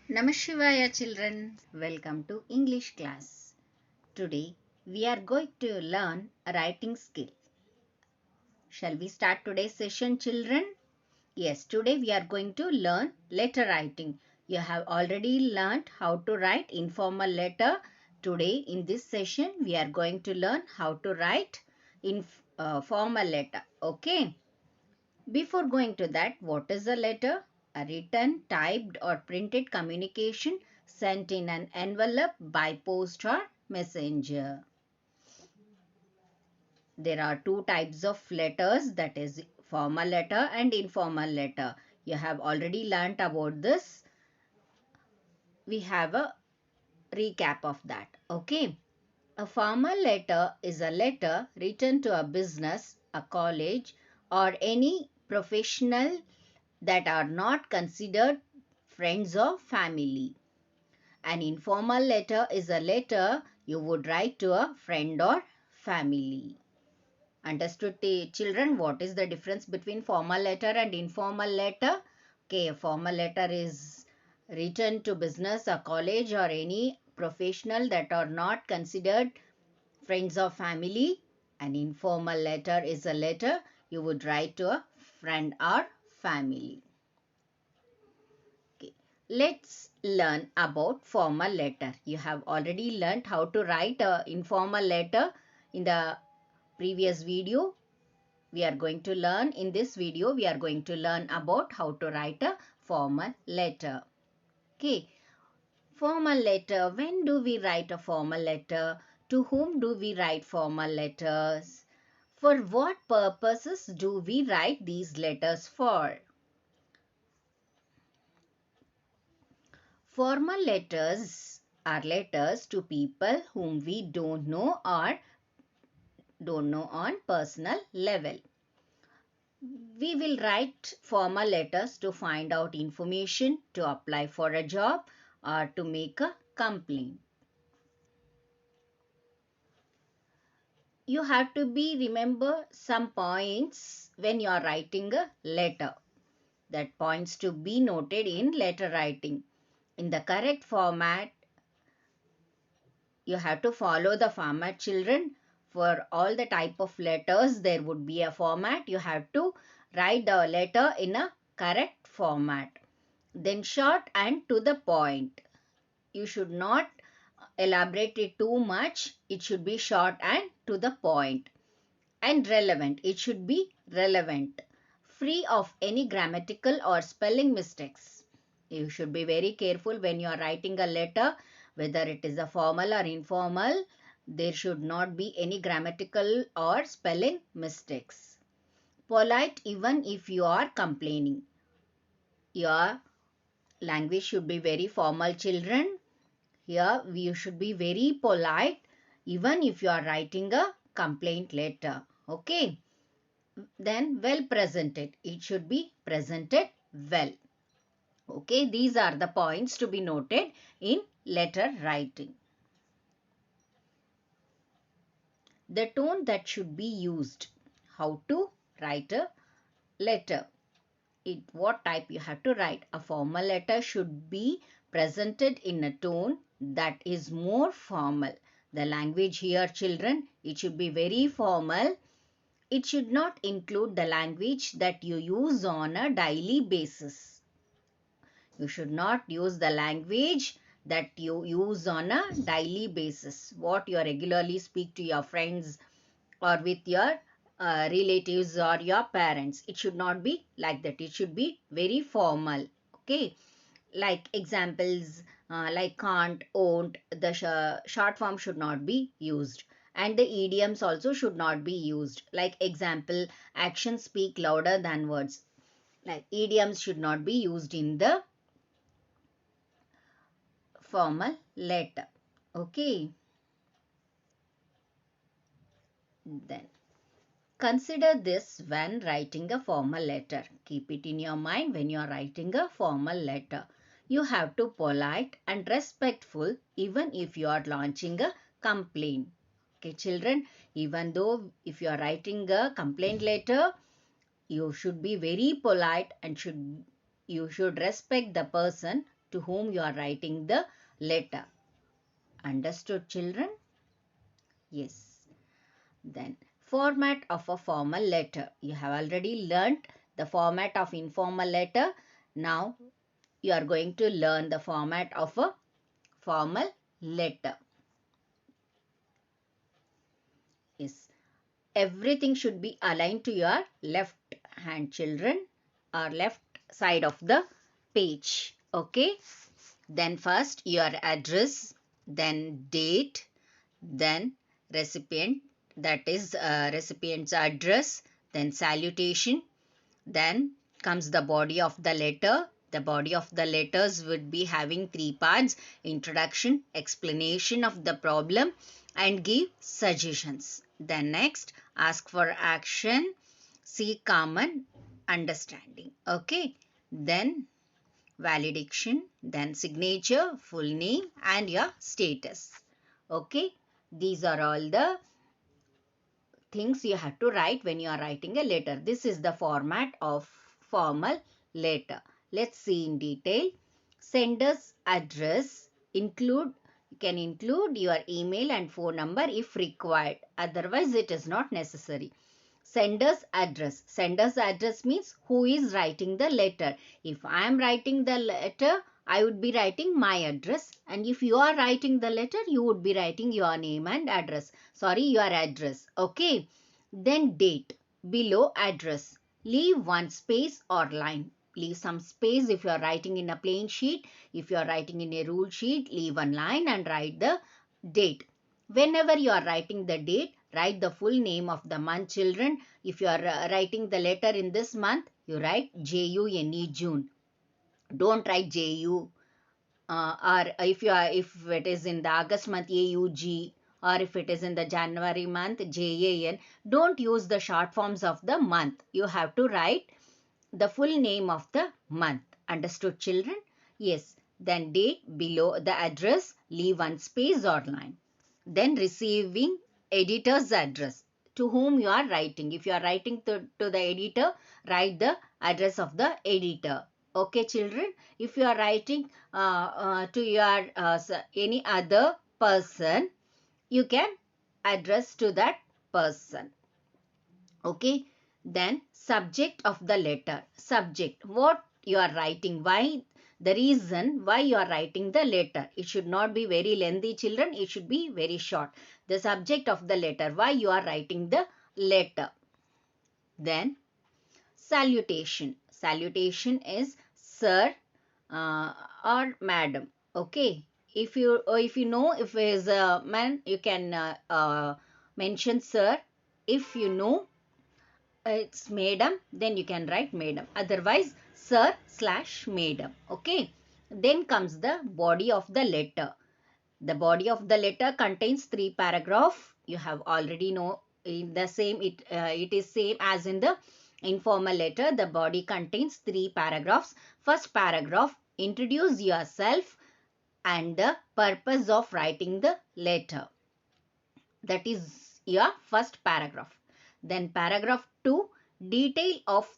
Namashivaya children, welcome to English class. Today we are going to learn a writing skill. Shall we start today's session children? Yes, today we are going to learn letter writing. You have already learned how to write informal letter. Today in this session we are going to learn how to write in formal letter. Okay. Before going to that, what is a letter? A written, typed or printed communication sent in an envelope by post or messenger. There are two types of letters, that is formal letter and informal letter. You have already learnt about this. We have a recap of that. Okay. A formal letter is a letter written to a business, a college or any professional that are not considered friends or family. An informal letter is a letter you would write to a friend or family. Understood, children, what is the difference between formal letter and informal letter? Okay, a formal letter is written to business, a college or any professional that are not considered friends or family. An informal letter is a letter you would write to a friend or family. Okay. Let's learn about formal letter. You have already learned how to write a informal letter in the previous video. We are going to learn in this video, we are going to learn about how to write a formal letter. Okay. Formal letter. When do we write a formal letter? To whom do we write formal letters? For what purposes do we write these letters for? Formal letters are letters to people whom we don't know or don't know on personal level. We will write formal letters to find out information, to apply for a job or to make a complaint. You have to remember some points when you are writing a letter. That points to be noted in letter writing. In the correct format, you have to follow the format, children. For all the type of letters, there would be a format. You have to write the letter in a correct format. Then short and to the point. You should not elaborate it too much. It should be short and to the point. And relevant. It should be relevant. Free of any grammatical or spelling mistakes. You should be very careful when you are writing a letter, whether it is a formal or informal. There should not be any grammatical or spelling mistakes. Polite even if you are complaining. Your language should be very formal, children. Here you should be very polite even if you are writing a complaint letter. Okay. Then well presented. It should be presented well. Okay, these are the points to be noted in letter writing. The tone that should be used. How to write a letter. What type you have to write. A formal letter should be presented in a tone that is more formal. The language here, children, it should be very formal. It should not include the language that you use on a daily basis. You should not use the language that you use on a daily basis. What you regularly speak to your friends or with your relatives or your parents. It should not be like that. It should be very formal. Okay. Like examples like can't, won't, the short form should not be used. And the idioms also should not be used. Like example, actions speak louder than words. Like idioms should not be used in the formal letter. Okay. Then consider this when writing a formal letter. Keep it in your mind when you are writing a formal letter. You have to polite and respectful even if you are launching a complaint. Okay, children, even though if you are writing a complaint letter, you should be very polite and you should respect the person to whom you are writing the letter. Understood, children? Yes. Then format of a formal letter. You have already learnt the format of informal letter. Now you are going to learn the format of a formal letter. Yes. Everything should be aligned to your left hand, children, or left side of the page. Okay. Then first your address, then date, then recipient, that is recipient's address, then salutation, then comes the body of the letter. The body of the letters would be having three parts: introduction, explanation of the problem, and give suggestions. Then next, ask for action, seek common understanding. Okay. Then valediction, then signature, full name, and your status. Okay. These are all the things you have to write when you are writing a letter. This is the format of formal letter. Let's see in detail. Sender's address include, you can include your email and phone number if required. Otherwise, it is not necessary. Sender's address. Sender's address means who is writing the letter. If I am writing the letter, I would be writing my address, and if you are writing the letter, you would be writing your name and address. Sorry, your address. Okay. Then date. Below address, leave one space or line. Leave some space if you are writing in a plain sheet. If you are writing in a ruled sheet, leave one line and write the date. Whenever you are writing the date, write the full name of the month, children. If you are writing the letter in this month, you write June, June. Don't write JU. Or if it is in the August month, AUG, or if it is in the January month, JAN. Don't use the short forms of the month. You have to write the full name of the month. Understood, children? Yes. Then date, below the address, leave one space or line. Then receiving editor's address, to whom you are writing. If you are writing to the editor, write the address of the editor. Okay, children? If you are writing to your any other person, you can address to that person. Okay. Then subject of the letter. Subject, what you are writing, why, the reason why you are writing the letter. It should not be very lengthy, children. It should be very short. The subject of the letter, why you are writing the letter. Then salutation. Salutation is sir or madam. Okay. If you know if it is a man, you can mention sir. If you know it's madam, then you can write madam. Otherwise, sir/madam. Okay. Then comes the body of the letter. The body of the letter contains 3 paragraphs. You have already know in the same, it is same as in the informal letter. The body contains 3 paragraphs. First paragraph, introduce yourself and the purpose of writing the letter. That is your first paragraph. Then paragraph 2, detail of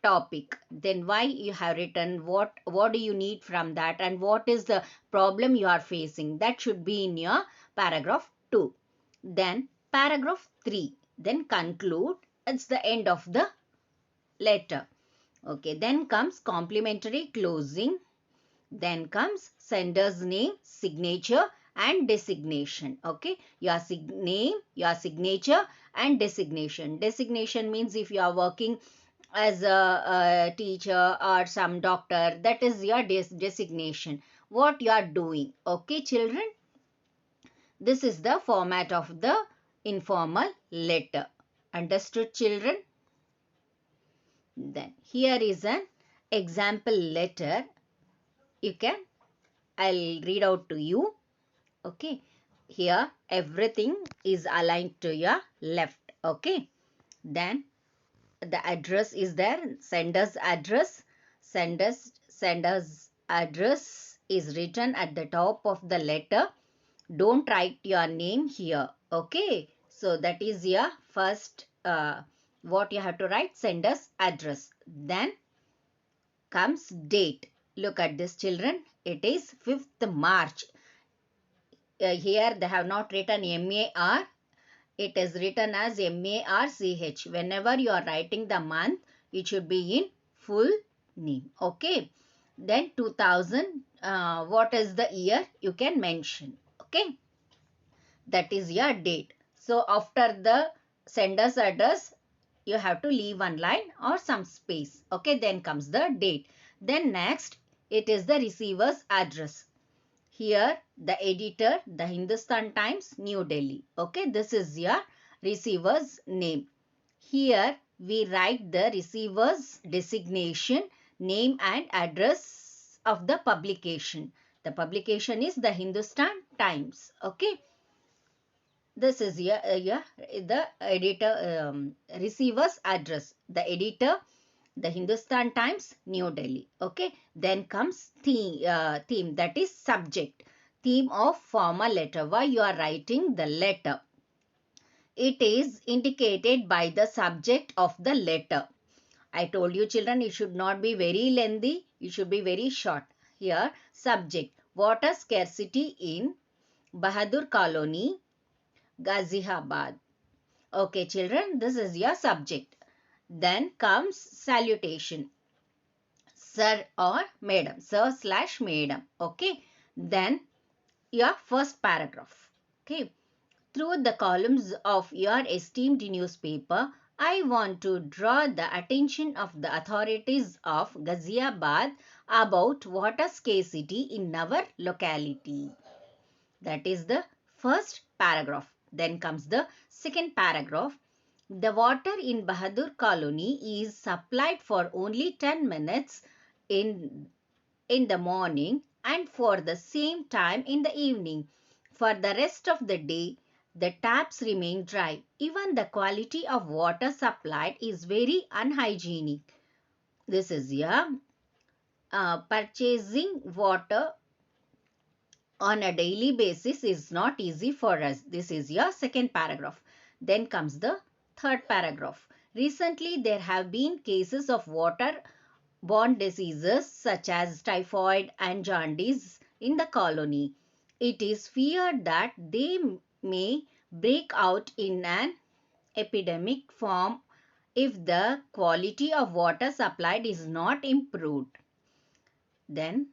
topic. Then why you have written, what do you need from that, and what is the problem you are facing. That should be in your paragraph 2. Then paragraph 3, then conclude. It's the end of the letter. Okay. Then comes complimentary closing. Then comes sender's name, signature and designation. Okay. Your name, your signature and designation. Designation means if you are working as a teacher or some doctor, that is your designation. What you are doing. Okay, children. This is the format of the informal letter. Understood, children? Then here is an example letter. I'll read out to you. Okay. Here everything is aligned to your left. Okay. Then the address is there. Sender's address. Sender's address is written at the top of the letter. Don't write your name here. Okay. So that is your first what you have to write, sender's address. Then comes date. Look at this, children. It is 5th March. Here they have not written MAR. It is written as MARCH. Whenever you are writing the month, it should be in full name. Okay. Then 2000, what is the year? You can mention. Okay. That is your date. So after the sender's address, you have to leave one line or some space. Okay. Then comes the date. Then next, it is the receiver's address. Here, the editor, the Hindustan Times, New Delhi. Okay, this is your receiver's name. Here, we write the receiver's designation, name and address of the publication. The publication is the Hindustan Times. Okay, this is the editor, receiver's address. The editor, the Hindustan Times, New Delhi. Okay. Then comes theme, that is subject. Theme of formal letter. Why you are writing the letter? It is indicated by the subject of the letter. I told you, children, it should not be very lengthy. It should be very short. Here, subject. Water scarcity in Bahadur Colony, Ghaziabad. Okay, children, this is your subject. Then comes salutation. Sir or madam. Sir/madam. Okay. Then your first paragraph. Okay. Through the columns of your esteemed newspaper, I want to draw the attention of the authorities of Ghaziabad about water scarcity in our locality. That is the first paragraph. Then comes the second paragraph. The water in Bahadur Colony is supplied for only 10 minutes in the morning and for the same time in the evening. For the rest of the day, the taps remain dry. Even the quality of water supplied is very unhygienic. This is purchasing water on a daily basis is not easy for us. This is your second paragraph. Then comes the third paragraph. Recently, there have been cases of water-borne diseases such as typhoid and jaundice in the colony. It is feared that they may break out in an epidemic form if the quality of water supplied is not improved. Then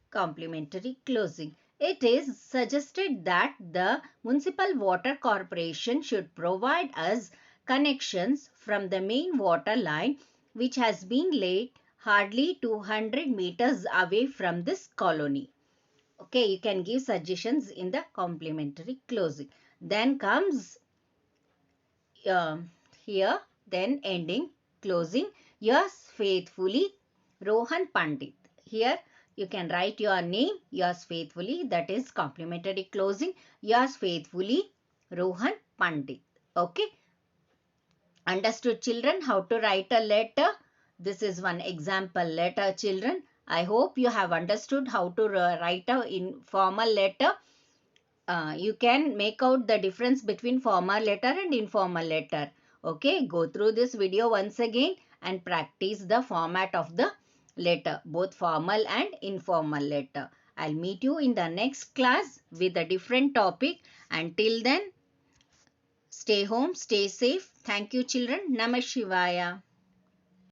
complimentary closing. It is suggested that the Municipal Water Corporation should provide us connections from the main water line which has been laid hardly 200 meters away from this colony. Okay, you can give suggestions in the complimentary closing. Then comes here, then ending, closing. Yours faithfully, Rohan Pandit. Here you can write your name, yours faithfully, that is complimentary closing. Yours faithfully, Rohan Pandit. Okay. Understood, children, how to write a letter? This is one example letter, children. I hope you have understood how to write a informal letter. You can make out the difference between formal letter and informal letter. Okay, go through this video once again and practice the format of the letter, both formal and informal letter. I'll meet you in the next class with a different topic. Until then, stay home, stay safe. Thank you, children. Namah Shivaya.